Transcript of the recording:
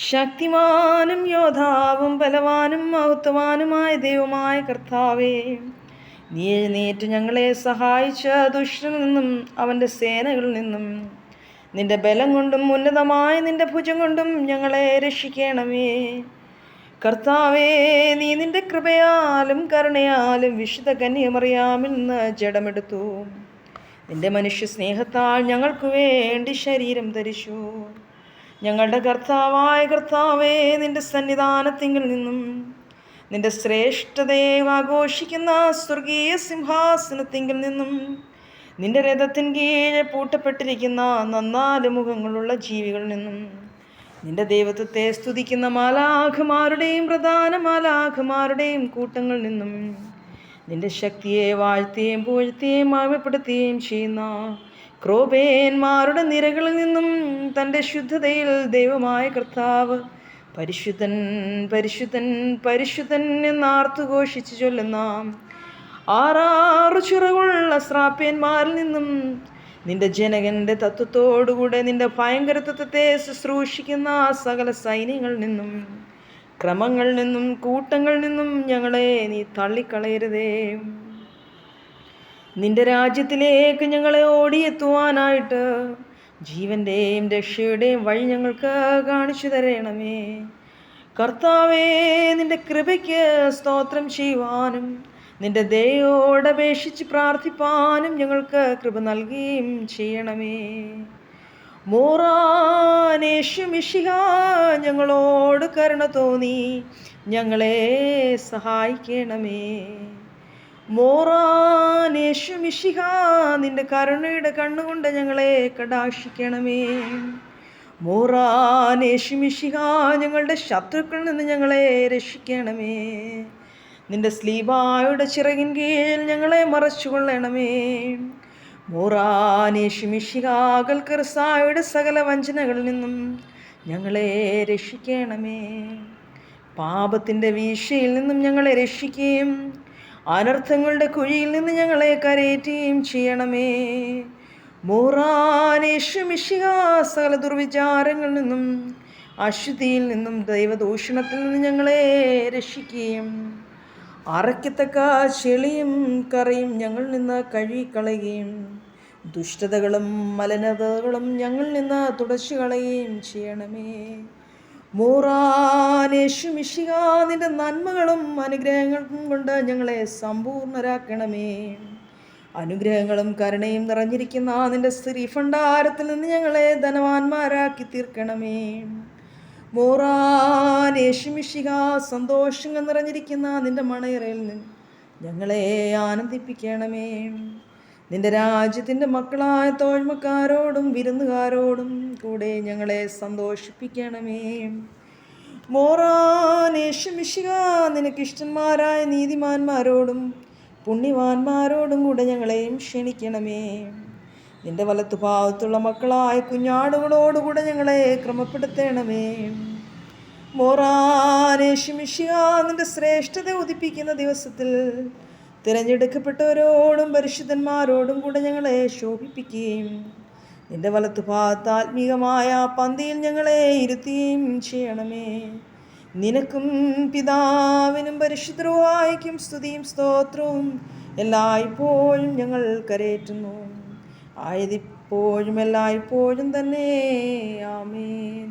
ശക്തിമാനും യോദ്ധാവും ബലവാനും മഹത്വവാനുമായ ദൈവമായ കർത്താവേ, നീ എഴുന്നേറ്റ് ഞങ്ങളെ സഹായിച്ച ദുഷ്ടനിൽ നിന്നും അവൻ്റെ സേനകളിൽ നിന്നും നിന്റെ ബലം കൊണ്ടും ഉന്നതമായ നിന്റെ ഭുജം കൊണ്ടും ഞങ്ങളെ രക്ഷിക്കണമേ. കർത്താവേ, നീ നിന്റെ കൃപയാലും കരുണയാലും വിശുദ്ധ കന്യമറിയാമിൽ നിന്ന് ജഡമെടുത്തു. നിന്റെ മനുഷ്യ സ്നേഹത്താൽ ഞങ്ങൾക്ക് വേണ്ടി ശരീരം ധരിച്ചു. ഞങ്ങളുടെ കർത്താവായ കർത്താവേ, നിന്റെ സന്നിധാനത്തിങ്കിൽ നിന്നും നിന്റെ ശ്രേഷ്ഠതയെ ആഘോഷിക്കുന്ന സ്വർഗീയ സിംഹാസനത്തിങ്കിൽ നിന്നും നിന്റെ രഥത്തിൻ കീഴെ പൂട്ടപ്പെട്ടിരിക്കുന്ന 4 മുഖങ്ങളുള്ള ജീവികളിൽ നിന്നും നിന്റെ ദൈവത്വത്തെ സ്തുതിക്കുന്ന മാലാഖമാരുടെയും പ്രധാന മാലാഖമാരുടെയും കൂട്ടങ്ങളിൽ നിന്നും നിന്റെ ശക്തിയെ വാഴ്ത്തുകയും പുകഴ്ത്തുകയും മഹിമപ്പെടുത്തുകയും ചെയ്യുന്ന ക്രോബേന്മാരുടെ നിരകളിൽ നിന്നും തൻ്റെ ശുദ്ധതയിൽ ദൈവമായ കർത്താവ് പരിശുദ്ധൻ പരിശുദ്ധൻ പരിശുദ്ധൻ എന്നാർത്തുഘോഷിച്ച് ചൊല്ലുന്ന 6 ചിറകുള്ള ശ്രാപ്യന്മാരിൽ നിന്നും നിന്റെ ജനകന്റെ തത്വത്തോടുകൂടെ നിന്റെ ഭയങ്കരത്വത്തെ ശുശ്രൂഷിക്കുന്ന സകല സൈന്യങ്ങളിൽ നിന്നും ക്രമങ്ങളിൽ നിന്നും കൂട്ടങ്ങളിൽ നിന്നും ഞങ്ങളെ നീ തള്ളിക്കളയരുതേ. നിന്റെ രാജ്യത്തിലേക്ക് ഞങ്ങളെ ഓടിയെത്തുവാനായിട്ട് ജീവൻ്റെയും രക്ഷയുടെയും വഴി ഞങ്ങൾക്ക് കാണിച്ചു തരണമേ. കർത്താവേ, നിന്റെ കൃപയ്ക്ക് സ്തോത്രം ചെയ്യുവാനും നിന്റെ ദയോടപേക്ഷിച്ച് പ്രാർത്ഥിപ്പാനും ഞങ്ങൾക്ക് കൃപ നൽകുകയും ചെയ്യണമേ. മോറാനേശു മിശിഹ, ഞങ്ങളോട് കരുണ തോന്നി ഞങ്ങളെ സഹായിക്കണമേ. മോറാനേശു മിശിഹ, നിന്റെ കരുണയുടെ കണ്ണുകൊണ്ട് ഞങ്ങളെ കടാക്ഷിക്കണമേ. മോറാനേശു മിശിഹ, ഞങ്ങളുടെ ശത്രുക്കളിൽ നിന്ന് ഞങ്ങളെ രക്ഷിക്കണമേ. നിന്റെ സ്ലീബായുടെ ചിറകിൻ കീഴിൽ ഞങ്ങളെ മറച്ചുകൊള്ളണമേ. മോറാനേശു മിശിഹ, ഗൽഗർസായുടെ സകല വഞ്ചനകളിൽ നിന്നും ഞങ്ങളെ രക്ഷിക്കണമേ. പാപത്തിൻ്റെ വീഴ്ചയിൽ നിന്നും ഞങ്ങളെ രക്ഷിക്കുകയും അനർത്ഥങ്ങളുടെ കുഴിയിൽ നിന്ന് ഞങ്ങളെ കരയേറ്റുകയും ചെയ്യണമേ. മോറാനേശു മിശിഹ, സകല ദുർവിചാരങ്ങളിൽ നിന്നും അശുദ്ധിയിൽ നിന്നും ദൈവദൂഷണത്തിൽ നിന്നും ഞങ്ങളെ രക്ഷിക്കുകയും അറയ്ക്കത്തക്ക ചെളിയും കറയും ഞങ്ങളിൽ നിന്ന് കഴുകിക്കളയുകയും ദുഷ്ടതകളും മലിനതകളും ഞങ്ങളിൽ നിന്ന് തുടച്ചു കളയുകയും ചെയ്യണമേ. മോറാനേശു മിശിഹ, നിന്റെ നന്മകളും അനുഗ്രഹങ്ങളും കൊണ്ട് ഞങ്ങളെ സമ്പൂർണരാക്കണമേ. അനുഗ്രഹങ്ങളും കരുണയും നിറഞ്ഞിരിക്കുന്ന നിന്റെ ശ്രീഭണ്ഡാരത്തിൽ നിന്ന് ഞങ്ങളെ ധനവാന്മാരാക്കി തീർക്കണമേ. മോറാനേശു മിശിഹ, സന്തോഷങ്ങൾ നിറഞ്ഞിരിക്കുന്ന നിന്റെ മണയറയിൽ നിന്ന് ഞങ്ങളെ ആനന്ദിപ്പിക്കണമേ. നിന്റെ രാജ്യത്തിൻ്റെ മക്കളായ തോഴ്മക്കാരോടും വിരുന്നുകാരോടും കൂടെ ഞങ്ങളെ സന്തോഷിപ്പിക്കണമേ. മോറാനേശു മിശിഹ, നിനക്കിഷ്ടന്മാരായ നീതിമാന്മാരോടും പുണ്യവാന്മാരോടും കൂടെ ഞങ്ങളെയും ക്ഷണിക്കണമേ. നിന്റെ വലത്തുഭാഗത്തുള്ള മക്കളായ കുഞ്ഞാടുകളോടുകൂടെ ഞങ്ങളെ ക്രമപ്പെടുത്തണമേ. മോറാനേശു മിശിഹ, നിന്റെ ശ്രേഷ്ഠത ഉദിപ്പിക്കുന്ന ദിവസത്തിൽ തിരഞ്ഞെടുക്കപ്പെട്ടവരോടും പരിശുദ്ധന്മാരോടും കൂടെ ഞങ്ങളെ ശോഭിപ്പിക്കുകയും നിന്റെ വലത്തുഭാഗത്ത് ആത്മീകമായ പന്തിയിൽ ഞങ്ങളെ ഇരുത്തുകയും ചെയ്യണമേ. നിനക്കും പിതാവിനും പരിശുദ്ധ റൂഹായ്ക്കും സ്തുതിയും സ്തോത്രവും എല്ലായ്പ്പോഴും ഞങ്ങൾ കരേറ്റുന്നു. ആയതിപ്പോഴും എല്ലായ്പ്പോഴും തന്നെ. ആമേൻ.